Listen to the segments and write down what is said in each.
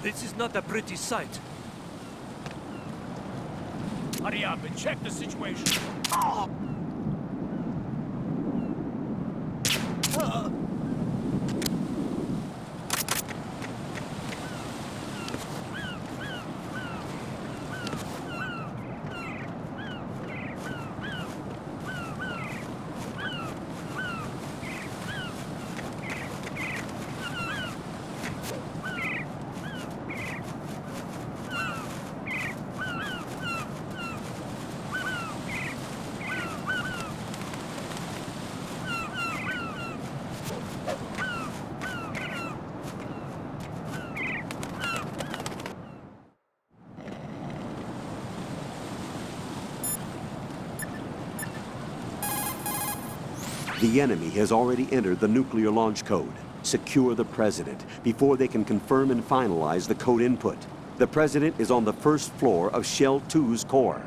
This is not a pretty sight. Hurry up and check the situation. The enemy has already entered the nuclear launch code. Secure the President before they can confirm and finalize the code input. The President is on the first floor of Shell 2's core.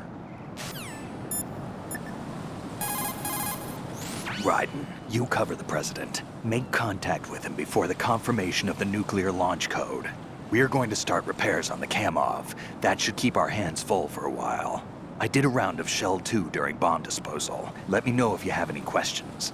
Raiden, you cover the President. Make contact with him before the confirmation of the nuclear launch code. We're going to start repairs on the Kamov. That should keep our hands full for a while. I did a round of Shell 2 during bomb disposal. Let me know if you have any questions.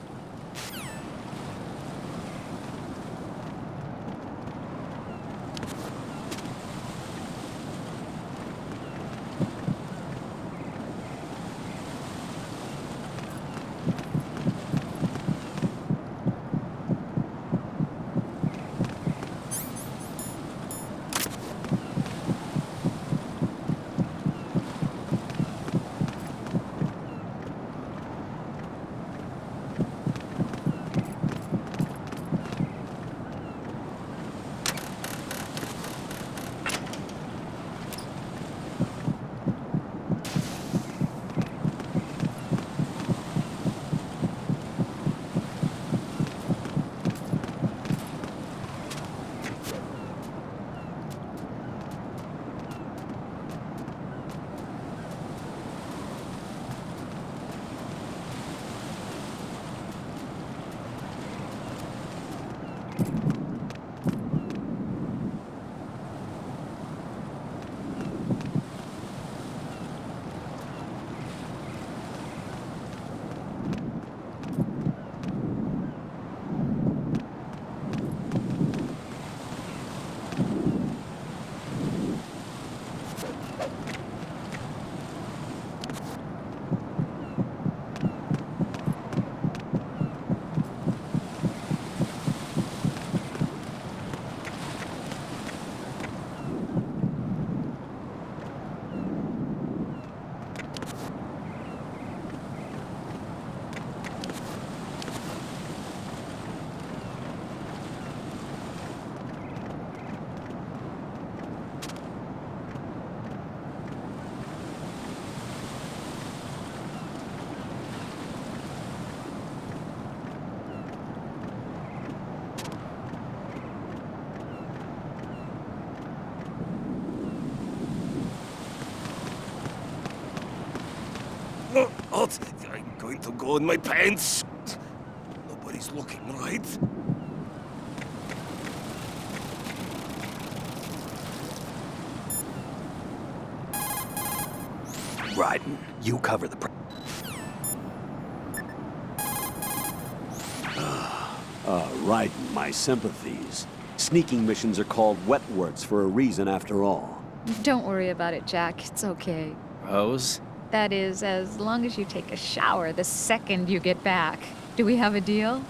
What? I'm going to go in my pants. Nobody's looking, right? Raiden, you cover the Raiden, my sympathies. Sneaking missions are called wet works for a reason after all. Don't worry about it, Jack. It's okay. Rose? That is, as long as you take a shower the second you get back. Do we have a deal?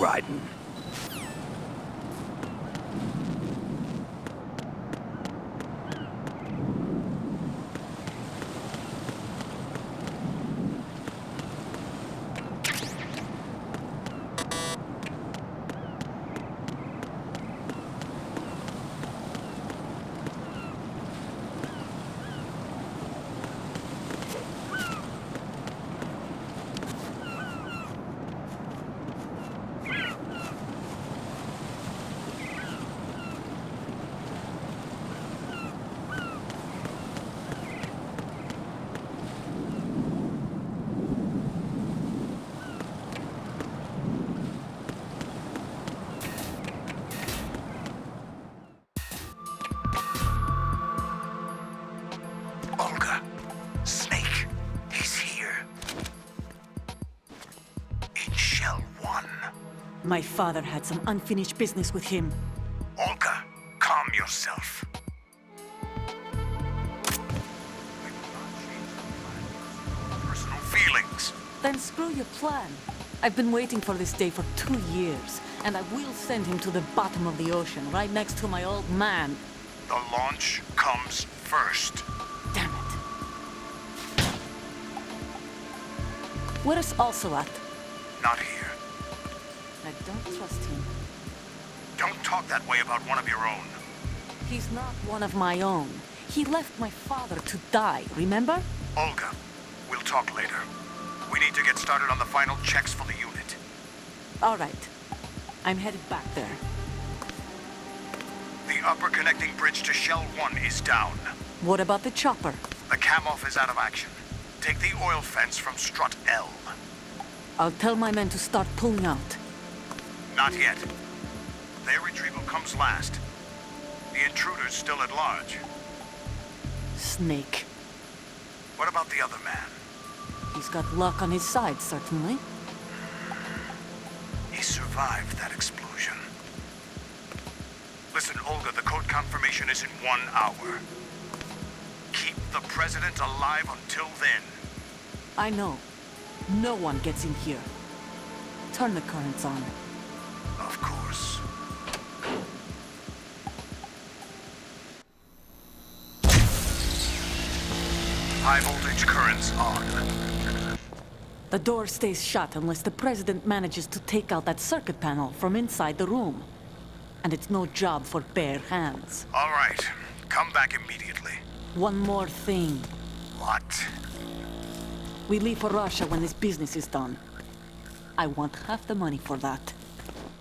Raiden. Olga, Snake, he's here. In Shell 1. My father had some unfinished business with him. Olga, calm yourself. Personal feelings. Then screw your plan. I've been waiting for this day for 2 years, and I will send him to the bottom of the ocean, right next to my old man. The launch comes first. Damn it. Where's Ocelot? Not here. I don't trust him. Don't talk that way about one of your own. He's not one of my own. He left my father to die, remember? Olga, we'll talk later. We need to get started on the final checks for the unit. All right. I'm headed back there. The upper connecting bridge to Shell 1 is down. What about the chopper? The cam-off is out of action. Take the oil fence from strut L. I'll tell my men to start pulling out. Not yet. Their retrieval comes last. The intruder's still at large. Snake. What about the other man? He's got luck on his side, certainly. He survived that explosion. Listen, Olga, the code confirmation is in 1 hour. Keep the president alive until then. I know. No one gets in here. Turn the currents on. Of course. High voltage currents on. The door stays shut unless the president manages to take out that circuit panel from inside the room. And it's no job for bare hands. All right. Come back immediately. One more thing. What? We leave for Russia when this business is done. I want half the money for that.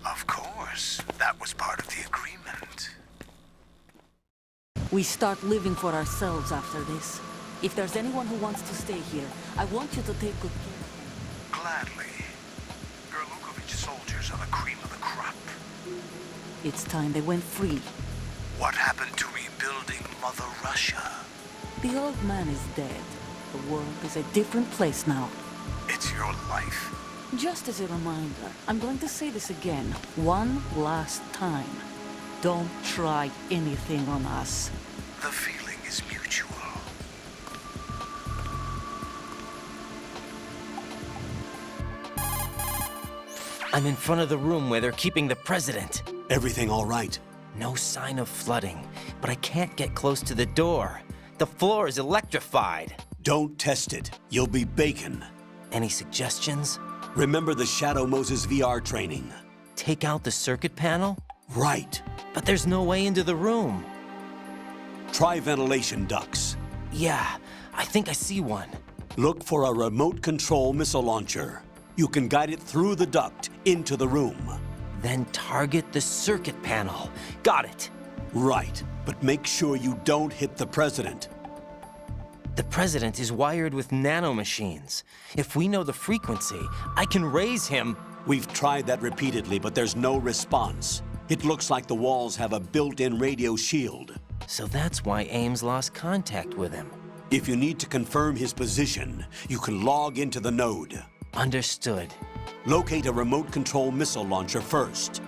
Of course. That was part of the agreement. We start living for ourselves after this. If there's anyone who wants to stay here, I want you to take good care of him. Gladly. Gerlukovich soldiers are the cream of the crop. It's time they went free. What happened to rebuilding Mother Russia? The old man is dead. The world is a different place now. It's your life. Just as a reminder, I'm going to say this again, one last time. Don't try anything on us. The feeling is mutual. I'm in front of the room where they're keeping the president. Everything all right? No sign of flooding, but I can't get close to the door. The floor is electrified. Don't test it. You'll be bacon. Any suggestions? Remember the Shadow Moses VR training? Take out the circuit panel? Right. But there's no way into the room. Try ventilation ducts. Yeah, I think I see one. Look for a remote control missile launcher. You can guide it through the duct into the room. Then target the circuit panel. Got it. Right, but make sure you don't hit the president. The president is wired with nanomachines. If we know the frequency, I can raise him. We've tried that repeatedly, but there's no response. It looks like the walls have a built-in radio shield. So that's why Ames lost contact with him. If you need to confirm his position, you can log into the node. Understood. Locate a remote control missile launcher first.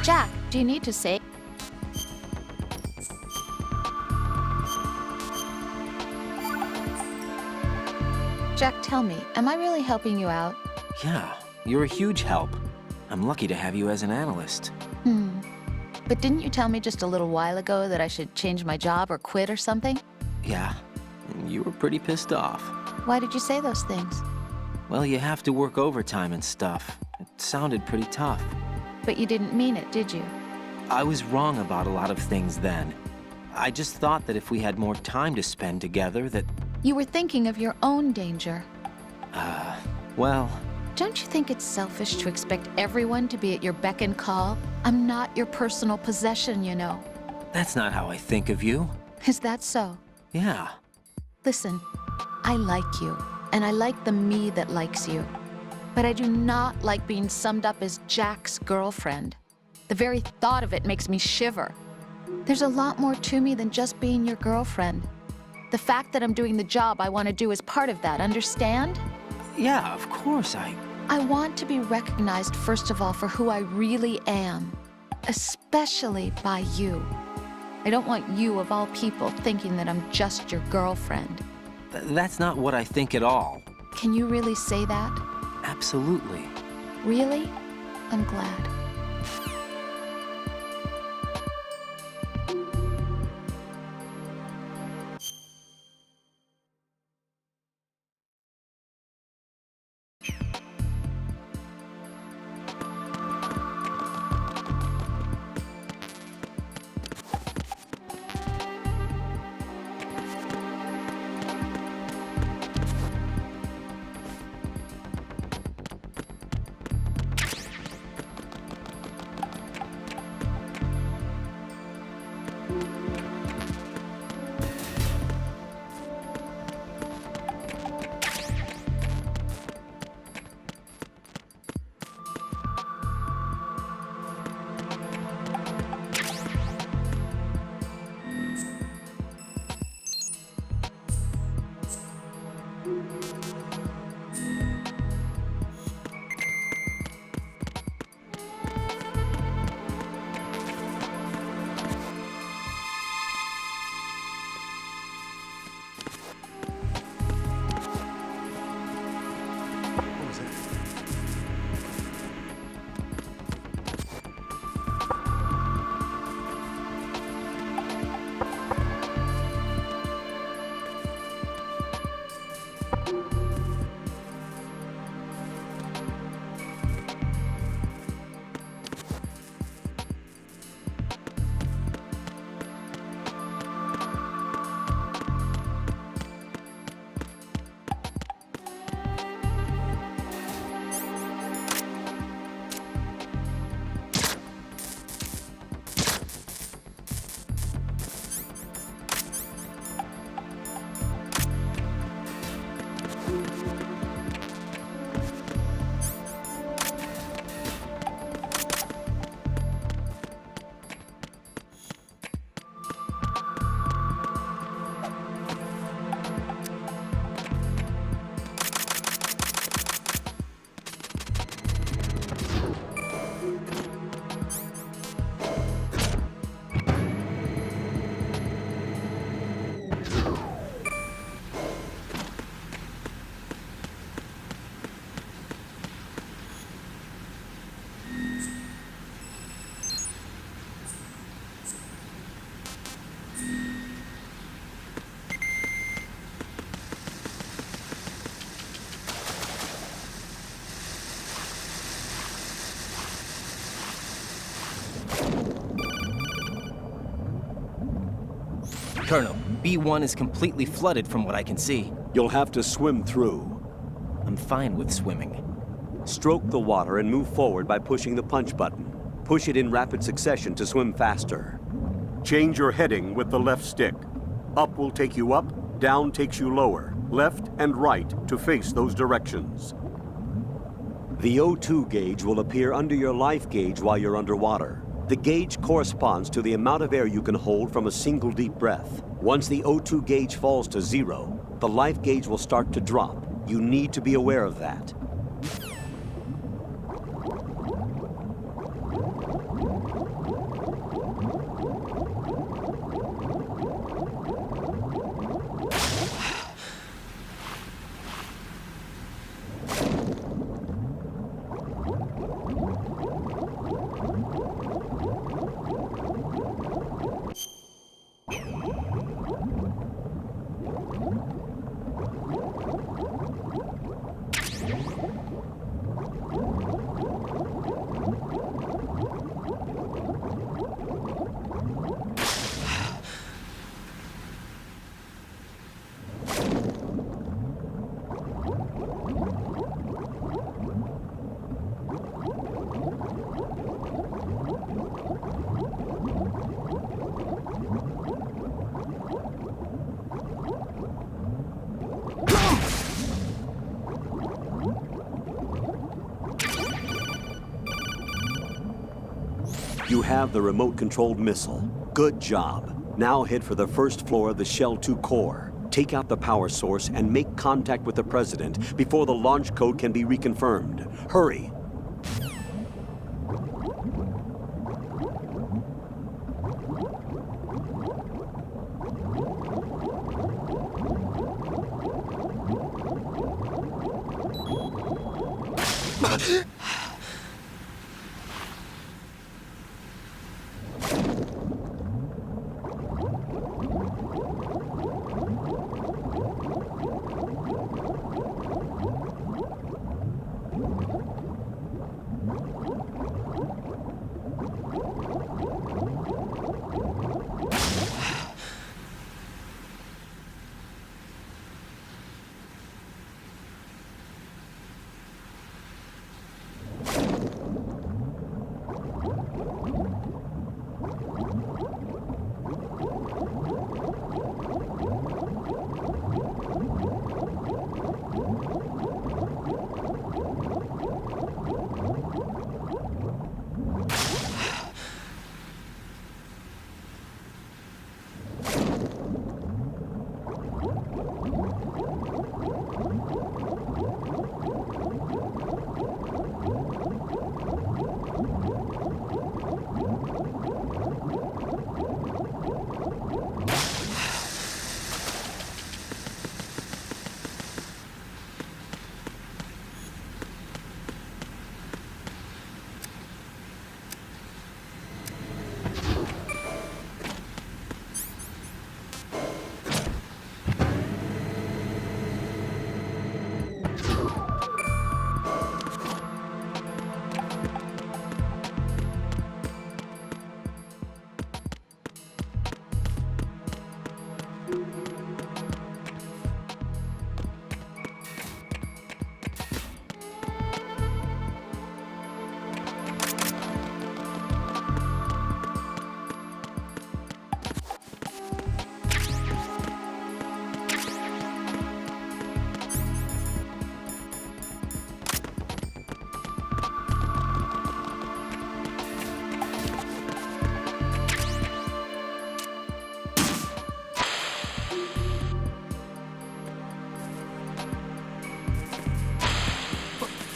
Jack, do you need to say? Jack, tell me, am I really helping you out? Yeah, you're a huge help. I'm lucky to have you as an analyst. But didn't you tell me just a little while ago that I should change my job or quit or something? Yeah, and you were pretty pissed off. Why did you say those things? Well, you have to work overtime and stuff. It sounded pretty tough. But you didn't mean it, did you? I was wrong about a lot of things then. I just thought that if we had more time to spend together, that... You were thinking of your own danger. Well... Don't you think it's selfish to expect everyone to be at your beck and call? I'm not your personal possession, you know. That's not how I think of you. Is that so? Yeah. Listen, I like you, and I like the me that likes you. But I do not like being summed up as Jack's girlfriend. The very thought of it makes me shiver. There's a lot more to me than just being your girlfriend. The fact that I'm doing the job I want to do is part of that, understand? Yeah, of course, I want to be recognized, first of all, for who I really am, especially by you. I don't want you, of all people, thinking that I'm just your girlfriend. That's not what I think at all. Can you really say that? Absolutely. Really? I'm glad. Colonel, B1 is completely flooded from what I can see. You'll have to swim through. I'm fine with swimming. Stroke the water and move forward by pushing the punch button. Push it in rapid succession to swim faster. Change your heading with the left stick. Up will take you up, down takes you lower, left and right to face those directions. The O2 gauge will appear under your life gauge while you're underwater. The gauge corresponds to the amount of air you can hold from a single deep breath. Once the O2 gauge falls to 0, the life gauge will start to drop. You need to be aware of that. You have the remote-controlled missile. Good job. Now head for the first floor of the Shell 2 core. Take out the power source and make contact with the President before the launch code can be reconfirmed. Hurry!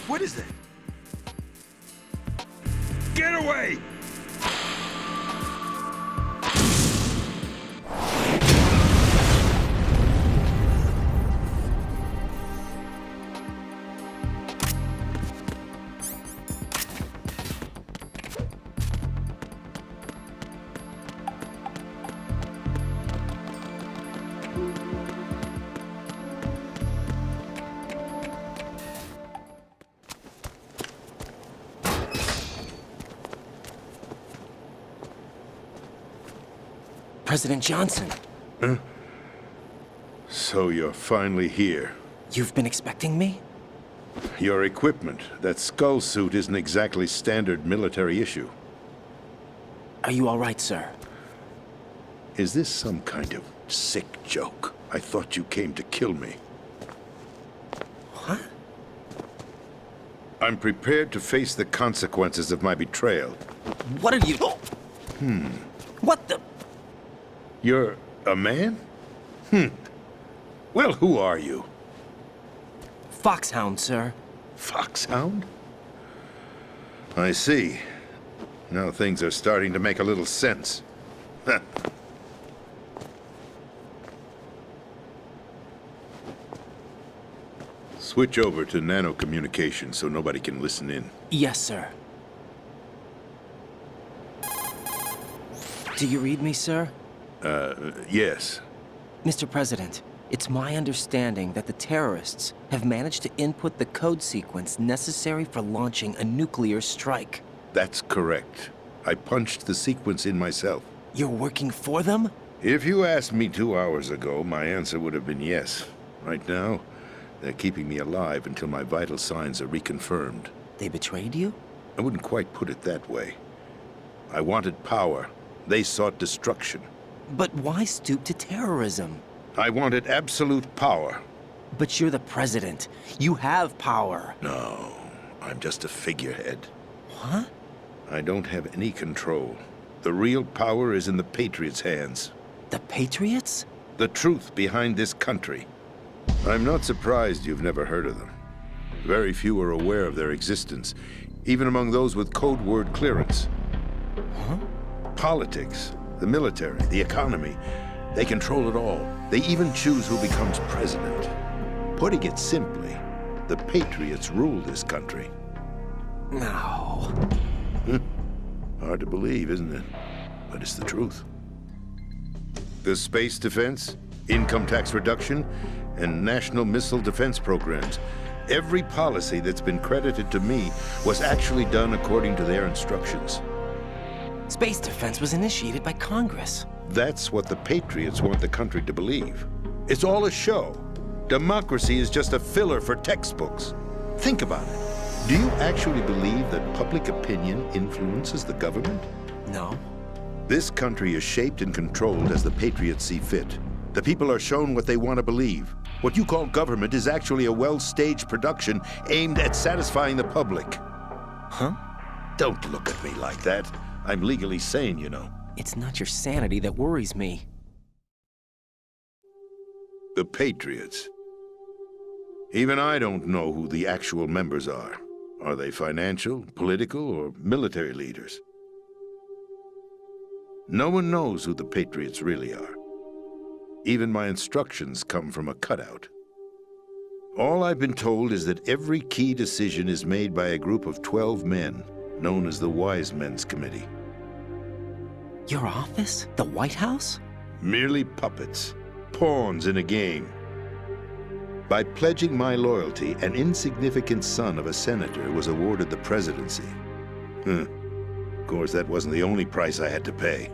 What is that? Get away! President Johnson. Huh? So you're finally here. You've been expecting me? Your equipment, that skull suit isn't exactly standard military issue. Are you all right, sir? Is this some kind of sick joke? I thought you came to kill me. What? I'm prepared to face the consequences of my betrayal. What are you... What the... You're a man? Well, who are you? FOXHOUND, sir. FOXHOUND? I see. Now things are starting to make a little sense. Switch over to nano-communication so nobody can listen in. Yes, sir. Do you read me, sir? Yes. Mr. President, it's my understanding that the terrorists have managed to input the code sequence necessary for launching a nuclear strike. That's correct. I punched the sequence in myself. You're working for them? If you asked me 2 hours ago, my answer would have been yes. Right now, they're keeping me alive until my vital signs are reconfirmed. They betrayed you? I wouldn't quite put it that way. I wanted power. They sought destruction. But why stoop to terrorism? I wanted absolute power. But you're the president. You have power. No, I'm just a figurehead. What? I don't have any control. The real power is in the Patriots' hands. The Patriots? The truth behind this country. I'm not surprised you've never heard of them. Very few are aware of their existence, even among those with code word clearance. Huh? Politics, the military, the economy, they control it all. They even choose who becomes president. Putting it simply, the Patriots rule this country. No. Hard to believe, isn't it? But it's the truth. The space defense, income tax reduction, and national missile defense programs. Every policy that's been credited to me was actually done according to their instructions. Space defense was initiated by Congress. That's what the Patriots want the country to believe. It's all a show. Democracy is just a filler for textbooks. Think about it. Do you actually believe that public opinion influences the government? No. This country is shaped and controlled as the Patriots see fit. The people are shown what they want to believe. What you call government is actually a well-staged production aimed at satisfying the public. Huh? Don't look at me like that. I'm legally sane, you know. It's not your sanity that worries me. The Patriots. Even I don't know who the actual members are. Are they financial, political, or military leaders? No one knows who the Patriots really are. Even my instructions come from a cutout. All I've been told is that every key decision is made by a group of 12 men, known as the Wise Men's Committee. Your office? The White House? Merely puppets, pawns in a game. By pledging my loyalty, an insignificant son of a senator was awarded the presidency. Of course, that wasn't the only price I had to pay.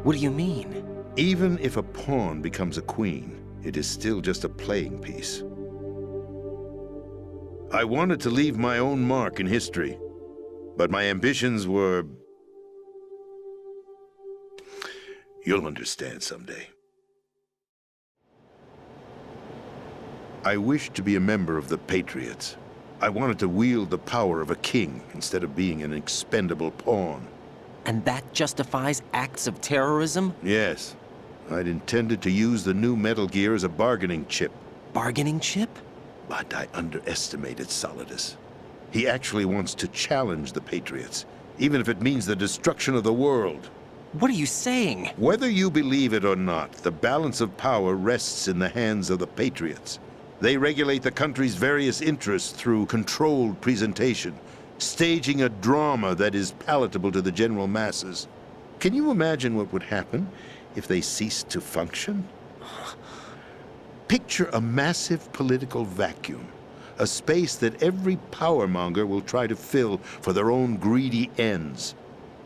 What do you mean? Even if a pawn becomes a queen, it is still just a playing piece. I wanted to leave my own mark in history, but my ambitions were... You'll understand someday. I wished to be a member of the Patriots. I wanted to wield the power of a king instead of being an expendable pawn. And that justifies acts of terrorism? Yes. I'd intended to use the new Metal Gear as a bargaining chip. Bargaining chip? But I underestimated Solidus. He actually wants to challenge the Patriots, even if it means the destruction of the world. What are you saying? Whether you believe it or not, the balance of power rests in the hands of the Patriots. They regulate the country's various interests through controlled presentation, staging a drama that is palatable to the general masses. Can you imagine what would happen if they ceased to function? Picture a massive political vacuum, a space that every powermonger will try to fill for their own greedy ends.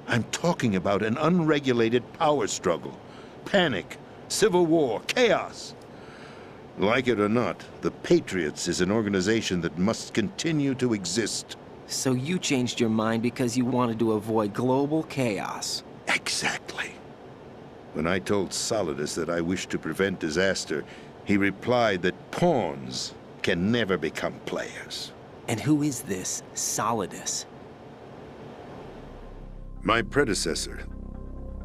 I'm talking about an unregulated power struggle, panic, civil war, chaos. Like it or not, the Patriots is an organization that must continue to exist. So you changed your mind because you wanted to avoid global chaos. Exactly. When I told Solidus that I wished to prevent disaster, he replied that pawns can never become players. And who is this Solidus? My predecessor,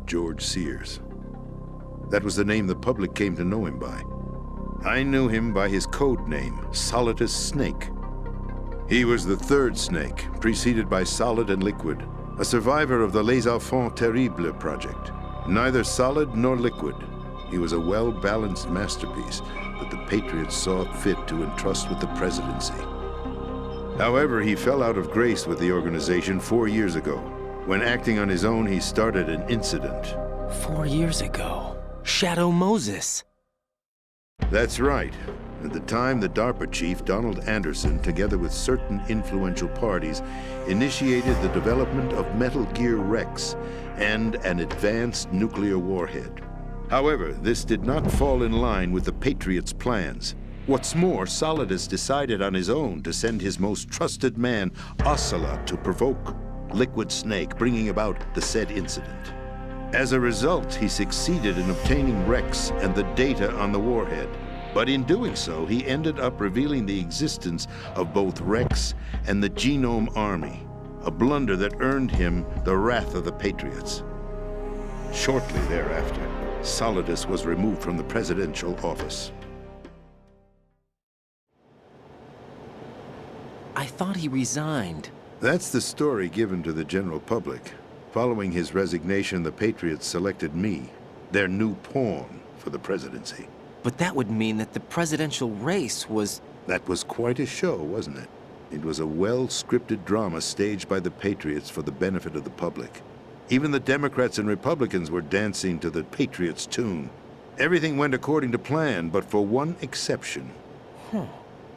George Sears. That was the name the public came to know him by. I knew him by his code name, Solidus Snake. He was the third snake, preceded by Solid and Liquid, a survivor of the Les Enfants Terribles project. Neither solid nor liquid, he was a well-balanced masterpiece that the Patriots saw fit to entrust with the presidency. However, he fell out of grace with the organization 4 years ago. When acting on his own, he started an incident. 4 years ago? Shadow Moses. That's right. At the time, the DARPA chief, Donald Anderson, together with certain influential parties, initiated the development of Metal Gear Rex and an advanced nuclear warhead. However, this did not fall in line with the Patriots' plans. What's more, Solidus decided on his own to send his most trusted man, Ocelot, to provoke Liquid Snake, bringing about the said incident. As a result, he succeeded in obtaining Rex and the data on the warhead. But in doing so, he ended up revealing the existence of both Rex and the Genome Army, a blunder that earned him the wrath of the Patriots. Shortly thereafter, Solidus was removed from the presidential office. I thought he resigned. That's the story given to the general public. Following his resignation, the Patriots selected me, their new pawn, for the presidency. But that would mean that the presidential race was... That was quite a show, wasn't it? It was a well-scripted drama staged by the Patriots for the benefit of the public. Even the Democrats and Republicans were dancing to the Patriots' tune. Everything went according to plan, but for one exception.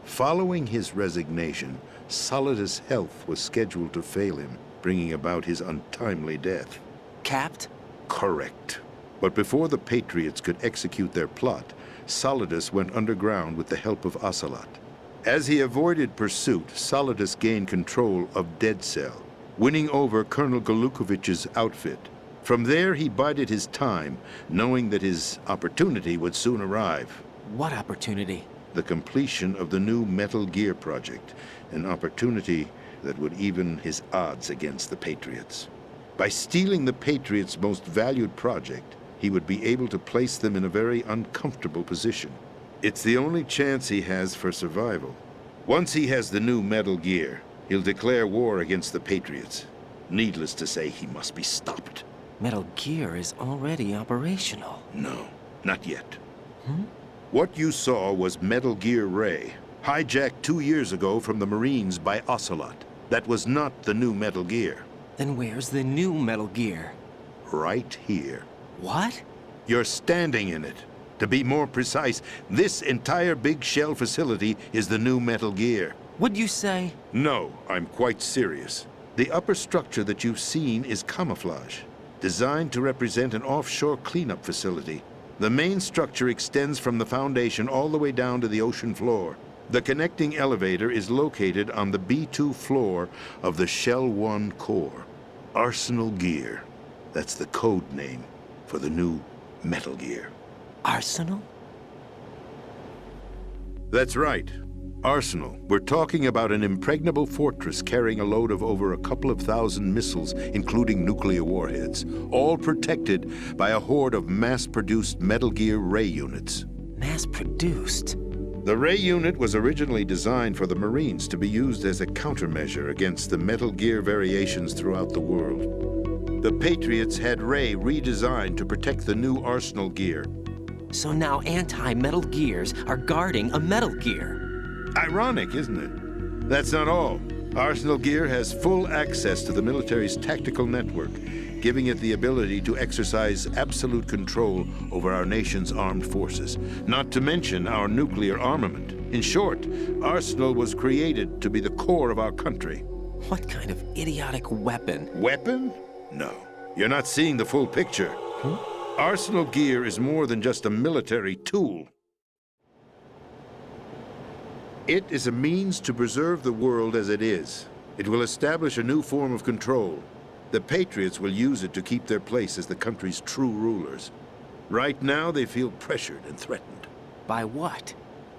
Following his resignation, Solidus' health was scheduled to fail him, bringing about his untimely death. Capped? Correct. But before the Patriots could execute their plot, Solidus went underground with the help of Ocelot. As he avoided pursuit, Solidus gained control of Dead Cell, winning over Colonel Golukovich's outfit. From there, he bided his time, knowing that his opportunity would soon arrive. What opportunity? The completion of the new Metal Gear project, an opportunity that would even his odds against the Patriots. By stealing the Patriots' most valued project, he would be able to place them in a very uncomfortable position. It's the only chance he has for survival. Once he has the new Metal Gear, he'll declare war against the Patriots. Needless to say, he must be stopped. Metal Gear is already operational. No, not yet. What you saw was Metal Gear Ray, hijacked 2 years ago from the Marines by Ocelot. That was not the new Metal Gear. Then where's the new Metal Gear? Right here. What? You're standing in it. To be more precise, this entire big shell facility is the new Metal Gear. What'd you say? No, I'm quite serious. The upper structure that you've seen is camouflage, designed to represent an offshore cleanup facility. The main structure extends from the foundation all the way down to the ocean floor. The connecting elevator is located on the B2 floor of the Shell 1 core. Arsenal Gear. That's the code name for the new Metal Gear. Arsenal? That's right. Arsenal. We're talking about an impregnable fortress carrying a load of over a couple of thousand missiles, including nuclear warheads, all protected by a horde of mass-produced Metal Gear Ray units. Mass-produced? The Ray unit was originally designed for the Marines to be used as a countermeasure against the Metal Gear variations throughout the world. The Patriots had Ray redesigned to protect the new Arsenal Gear. So now anti-Metal Gears are guarding a Metal Gear. Ironic, isn't it? That's not all. Arsenal Gear has full access to the military's tactical network, giving it the ability to exercise absolute control over our nation's armed forces, not to mention our nuclear armament. In short, Arsenal was created to be the core of our country. What kind of idiotic weapon? Weapon? No. You're not seeing the full picture. Arsenal Gear is more than just a military tool. It is a means to preserve the world as it is. It will establish a new form of control. The Patriots will use it to keep their place as the country's true rulers. Right now, they feel pressured and threatened. By what?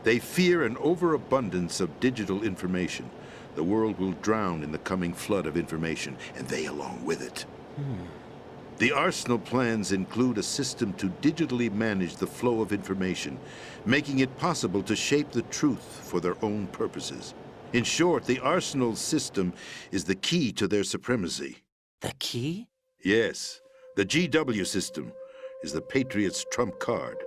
They fear an overabundance of digital information. The world will drown in the coming flood of information, and they along with it. The Arsenal plans include a system to digitally manage the flow of information, making it possible to shape the truth for their own purposes. In short, the Arsenal system is the key to their supremacy. The key? Yes. The GW system is the Patriots' trump card.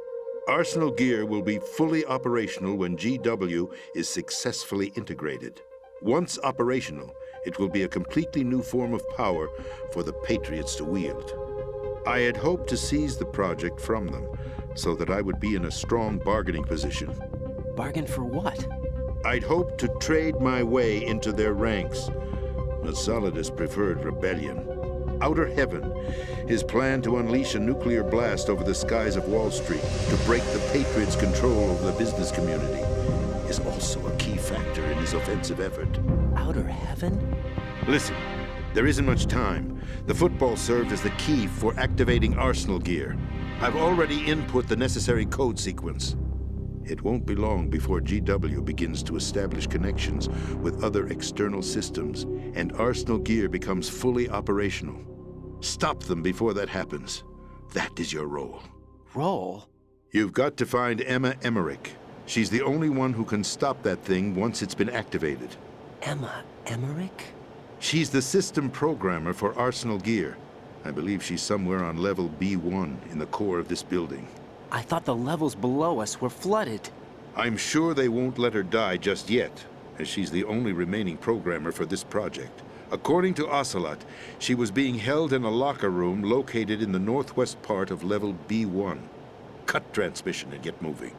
Arsenal Gear will be fully operational when GW is successfully integrated. Once operational, it will be a completely new form of power for the Patriots to wield. I had hoped to seize the project from them, so that I would be in a strong bargaining position. Bargain for what? I'd hoped to trade my way into their ranks, but Solidus preferred rebellion. Outer Heaven, his plan to unleash a nuclear blast over the skies of Wall Street to break the Patriots' control over the business community, is also a key factor in his offensive effort. Outer Heaven? Listen, there isn't much time. The football served as the key for activating Arsenal Gear. I've already input the necessary code sequence. It won't be long before GW begins to establish connections with other external systems, and Arsenal gear becomes fully operational. Stop them before that happens. That is your role. Role? You've got to find Emma Emmerich. She's the only one who can stop that thing once it's been activated. Emma Emmerich? She's the system programmer for Arsenal gear. I believe she's somewhere on level B1 in the core of this building. I thought the levels below us were flooded. I'm sure they won't let her die just yet, as she's the only remaining programmer for this project. According to Ocelot, she was being held in a locker room located in the northwest part of level B1. Cut transmission and get moving.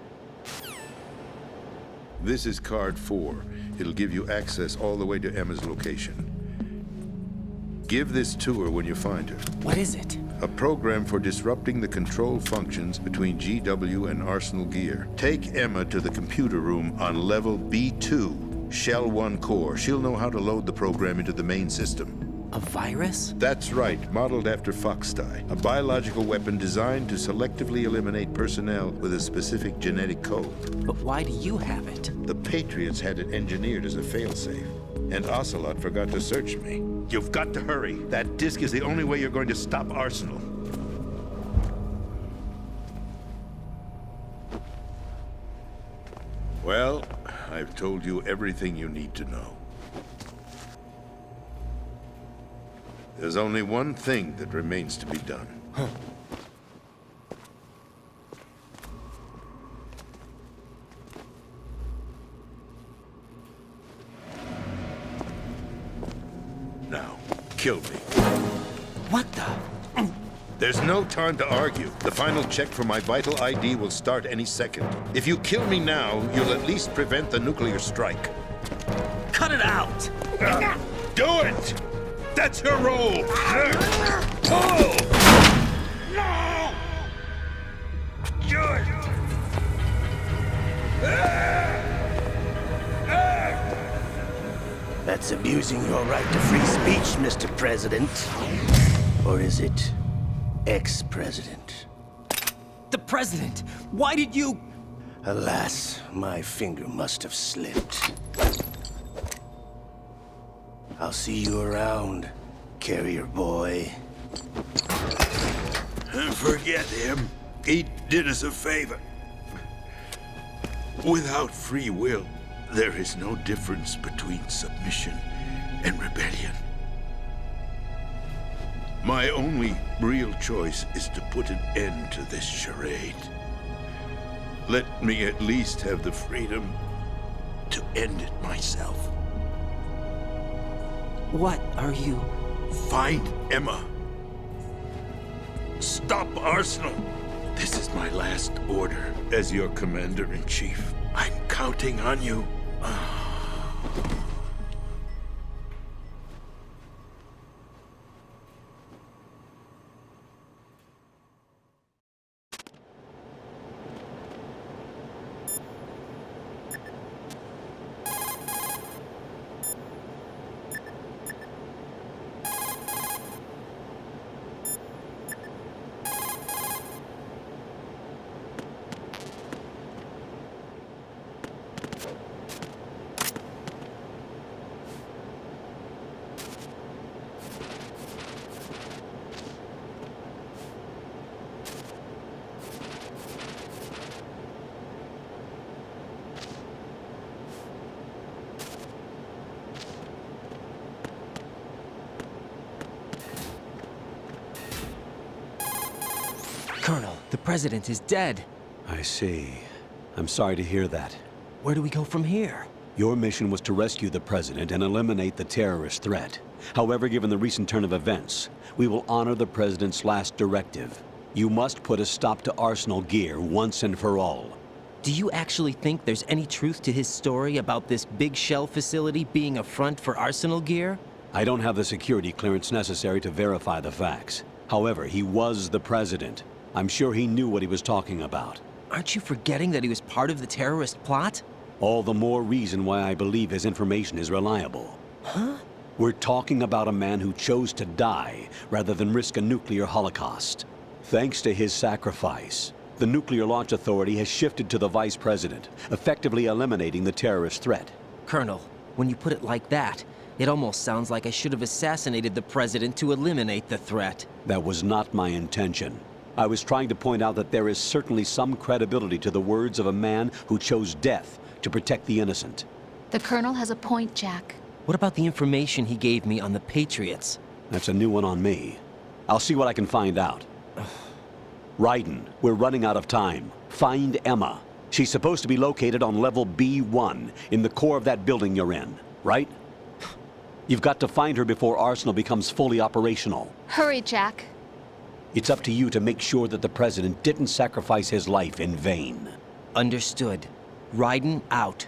This is card 4. It'll give you access all the way to Emma's location. Give this to her when you find her. What is it? A program for disrupting the control functions between GW and Arsenal gear. Take Emma to the computer room on level B2, Shell 1 core. She'll know how to load the program into the main system. A virus? That's right, modeled after FOXHOUND, a biological weapon designed to selectively eliminate personnel with a specific genetic code. But why do you have it? The Patriots had it engineered as a failsafe, and Ocelot forgot to search me. You've got to hurry. That disk is the only way you're going to stop Arsenal. Well, I've told you everything you need to know. There's only one thing that remains to be done. Huh. Now, kill me. What the? There's no time to argue. The final check for my vital ID will start any second. If you kill me now, you'll at least prevent the nuclear strike. Cut it out! Do it! That's your role! Pull! No! Do it! That's abusing your right to free speech, Mr. President. Or is it ex-president? The president! Why did you... Alas, my finger must have slipped. I'll see you around, carrier boy. Forget him. He did us a favor. Without free will, there is no difference between submission and rebellion. My only real choice is to put an end to this charade. Let me at least have the freedom to end it myself. What are you... Find Emma. Stop Arsenal. This is my last order as your commander-in-chief. I'm counting on you. Colonel, the president is dead. I see. I'm sorry to hear that. Where do we go from here? Your mission was to rescue the president and eliminate the terrorist threat. However, given the recent turn of events, we will honor the president's last directive. You must put a stop to Arsenal gear once and for all. Do you actually think there's any truth to his story about this big shell facility being a front for Arsenal gear? I don't have the security clearance necessary to verify the facts. However, he was the president. I'm sure he knew what he was talking about. Aren't you forgetting that he was part of the terrorist plot? All the more reason why I believe his information is reliable. Huh? We're talking about a man who chose to die rather than risk a nuclear holocaust. Thanks to his sacrifice, The Nuclear Launch Authority has shifted to the Vice President, effectively eliminating the terrorist threat. Colonel, when you put it like that, it almost sounds like I should have assassinated the President to eliminate the threat. That was not my intention. I was trying to point out that there is certainly some credibility to the words of a man who chose death to protect the innocent. The Colonel has a point, Jack. What about the information he gave me on the Patriots? That's a new one on me. I'll see what I can find out. Raiden, we're running out of time. Find Emma. She's supposed to be located on level B1, in the core of that building you're in, right? You've got to find her before Arsenal becomes fully operational. Hurry, Jack. It's up to you to make sure that the President didn't sacrifice his life in vain. Understood. Raiden out.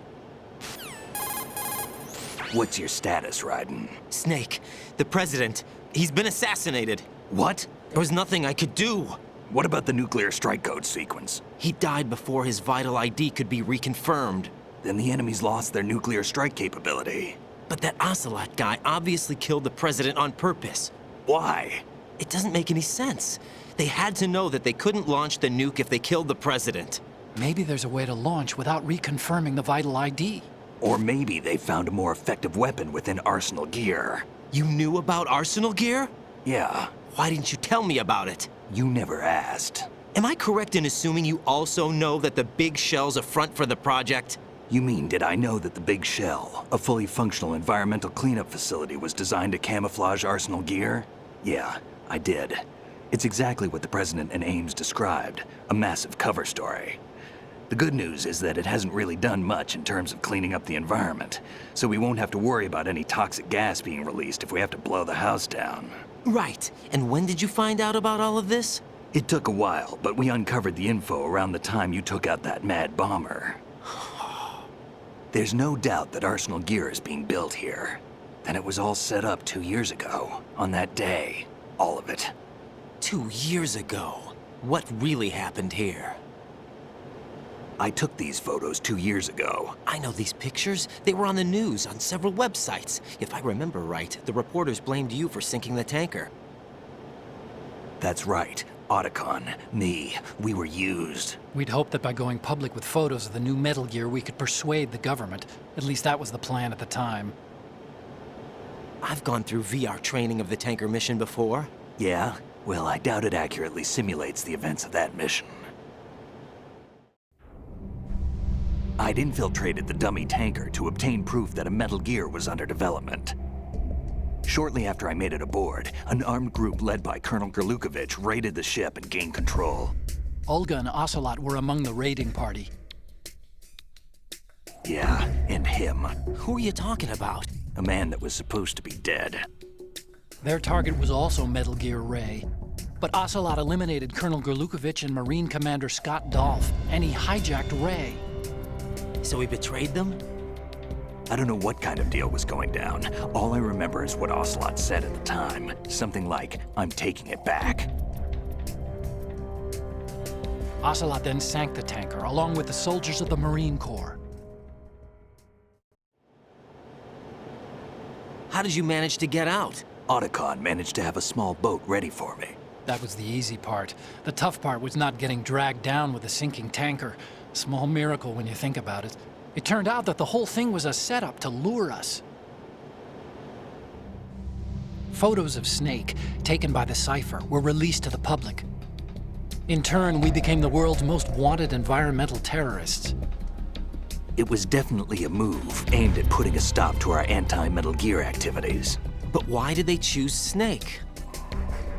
What's your status, Raiden? Snake, the President, he's been assassinated. What? There was nothing I could do. What about the nuclear strike code sequence? He died before his vital ID could be reconfirmed. Then the enemy's lost their nuclear strike capability. But that Ocelot guy obviously killed the President on purpose. Why? It doesn't make any sense. They had to know that they couldn't launch the nuke if they killed the President. Maybe there's a way to launch without reconfirming the vital ID. Or maybe they found a more effective weapon within Arsenal gear. You knew about Arsenal gear? Yeah. Why didn't you tell me about it? You never asked. Am I correct in assuming you also know that the Big Shell's a front for the project? You mean, did I know that the Big Shell, a fully functional environmental cleanup facility, was designed to camouflage Arsenal gear? Yeah, I did. It's exactly what the President and Ames described, a massive cover story. The good news is that it hasn't really done much in terms of cleaning up the environment, so we won't have to worry about any toxic gas being released if we have to blow the house down. Right. And when did you find out about all of this? It took a while, but we uncovered the info around the time you took out that mad bomber. There's no doubt that Arsenal gear is being built here. And it was all set up 2 years ago, on that day. All of it. 2 years ago? What really happened here? I took these photos 2 years ago. I know these pictures. They were on the news, on several websites. If I remember right, the reporters blamed you for sinking the tanker. That's right. Otacon, me, we were used. We'd hoped that by going public with photos of the new Metal Gear, we could persuade the government. At least that was the plan at the time. I've gone through VR training of the tanker mission before. Yeah? Well, I doubt it accurately simulates the events of that mission. I'd infiltrated the dummy tanker to obtain proof that a Metal Gear was under development. Shortly after I made it aboard, an armed group led by Colonel Gerlukovich raided the ship and gained control. Olga and Ocelot were among the raiding party. Yeah, and him. Who are you talking about? A man that was supposed to be dead. Their target was also Metal Gear Ray. But Ocelot eliminated Colonel Gerlukovich and Marine Commander Scott Dolph, and he hijacked Ray. So he betrayed them? I don't know what kind of deal was going down. All I remember is what Ocelot said at the time. Something like, "I'm taking it back." Ocelot then sank the tanker, along with the soldiers of the Marine Corps. How did you manage to get out? Otacon managed to have a small boat ready for me. That was the easy part. The tough part was not getting dragged down with a sinking tanker. A small miracle when you think about it. It turned out that the whole thing was a setup to lure us. Photos of Snake, taken by the Cypher, were released to the public. In turn, we became the world's most wanted environmental terrorists. It was definitely a move aimed at putting a stop to our anti-Metal Gear activities. But why did they choose Snake?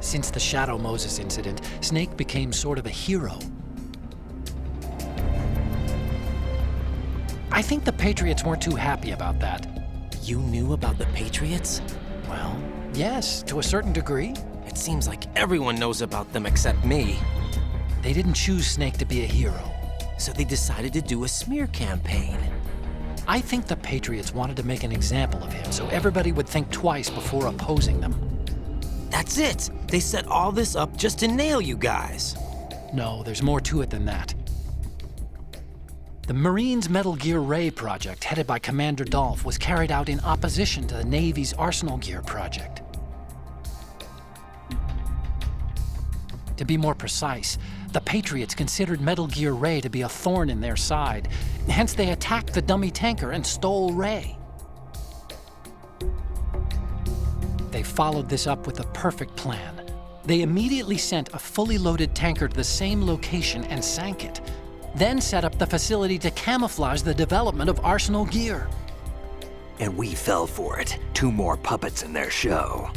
Since the Shadow Moses incident, Snake became sort of a hero. I think the Patriots weren't too happy about that. You knew about the Patriots? Well, yes, to a certain degree. It seems like everyone knows about them except me. They didn't choose Snake to be a hero. So they decided to do a smear campaign. I think the Patriots wanted to make an example of him so everybody would think twice before opposing them. That's it! They set all this up just to nail you guys. No, there's more to it than that. The Marines' Metal Gear Ray project, headed by Commander Dolph, was carried out in opposition to the Navy's Arsenal Gear project. To be more precise, The Patriots considered Metal Gear Ray to be a thorn in their side. Hence, they attacked the dummy tanker and stole Ray. They followed this up with a perfect plan. They immediately sent a fully loaded tanker to the same location and sank it, then set up the facility to camouflage the development of Arsenal gear. And we fell for it. 2 more puppets in their show.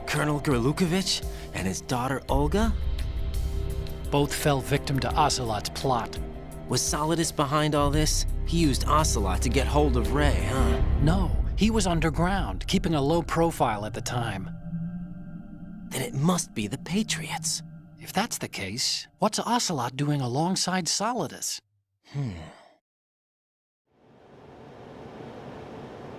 Colonel Gerlukovich and his daughter Olga? Both fell victim to Ocelot's plot. Was Solidus behind all this? He used Ocelot to get hold of Ray, huh? No, he was underground, keeping a low profile at the time. Then it must be the Patriots. If that's the case, what's Ocelot doing alongside Solidus?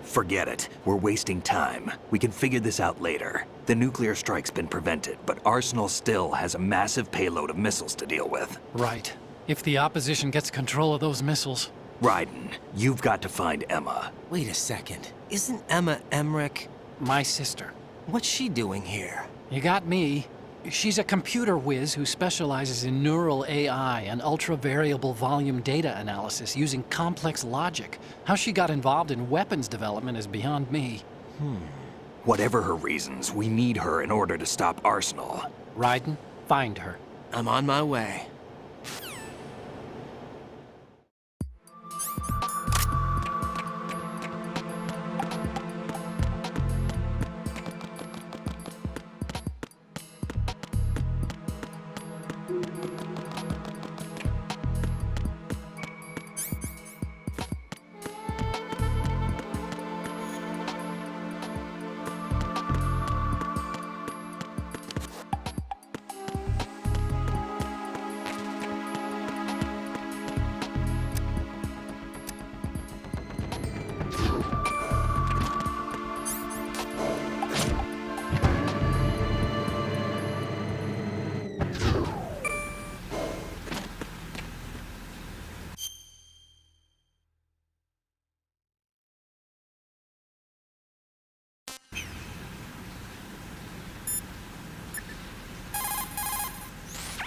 Forget it. We're wasting time. We can figure this out later. The nuclear strike's been prevented, but Arsenal still has a massive payload of missiles to deal with. Right. If the opposition gets control of those missiles... Raiden, you've got to find Emma. Wait a second. Isn't Emma Emmerich... My sister. What's she doing here? You got me. She's a computer whiz who specializes in neural AI and ultra-variable volume data analysis using complex logic. How she got involved in weapons development is beyond me. Whatever her reasons, we need her in order to stop Arsenal. Raiden, find her. I'm on my way.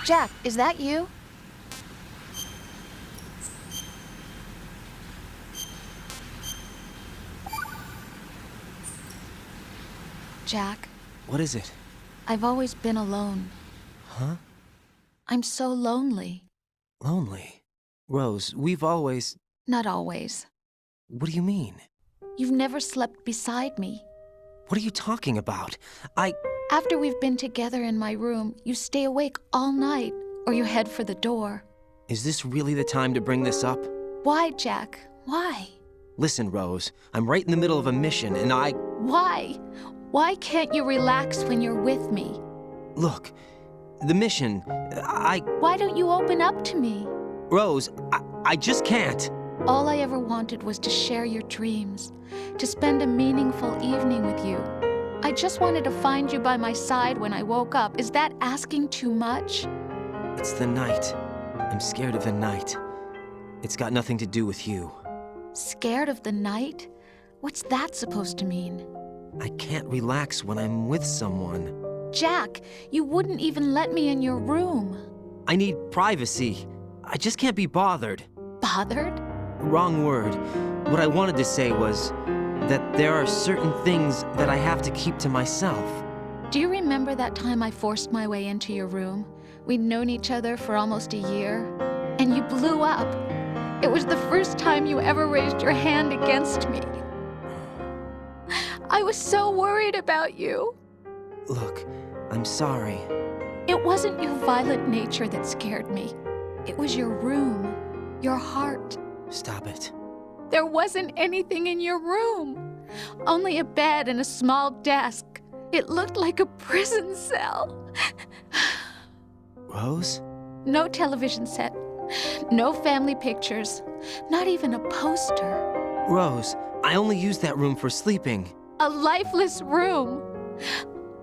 Jack, is that you? Jack. What is it? I've always been alone. Huh? I'm so lonely. Lonely? Rose, we've always... Not always. What do you mean? You've never slept beside me. What are you talking about? After we've been together in my room, you stay awake all night, or you head for the door. Is this really the time to bring this up? Why, Jack? Why? Listen, Rose, I'm right in the middle of a mission, and Why? Why can't you relax when you're with me? Look, the mission, Why don't you open up to me? Rose, I just can't. All I ever wanted was to share your dreams, to spend a meaningful evening with you. I just wanted to find you by my side when I woke up. Is that asking too much? It's the night. I'm scared of the night. It's got nothing to do with you. Scared of the night? What's that supposed to mean? I can't relax when I'm with someone. Jack, you wouldn't even let me in your room. I need privacy. I just can't be bothered. Bothered? Wrong word. What I wanted to say was that there are certain things that I have to keep to myself. Do you remember that time I forced my way into your room? We'd known each other for almost a year, and you blew up. It was the first time you ever raised your hand against me. I was so worried about you. Look, I'm sorry. It wasn't your violent nature that scared me. It was your room, your heart. Stop it. There wasn't anything in your room. Only a bed and a small desk. It looked like a prison cell. Rose? No television set. No family pictures. Not even a poster. Rose, I only use that room for sleeping. A lifeless room.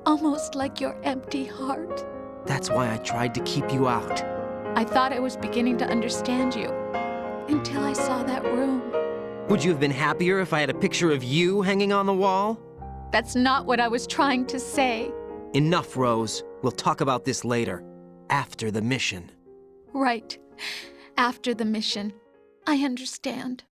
Almost like your empty heart. That's why I tried to keep you out. I thought I was beginning to understand you. Until I saw that room. Would you have been happier if I had a picture of you hanging on the wall? That's not what I was trying to say. Enough, Rose. We'll talk about this later, after the mission. Right. After the mission. I understand.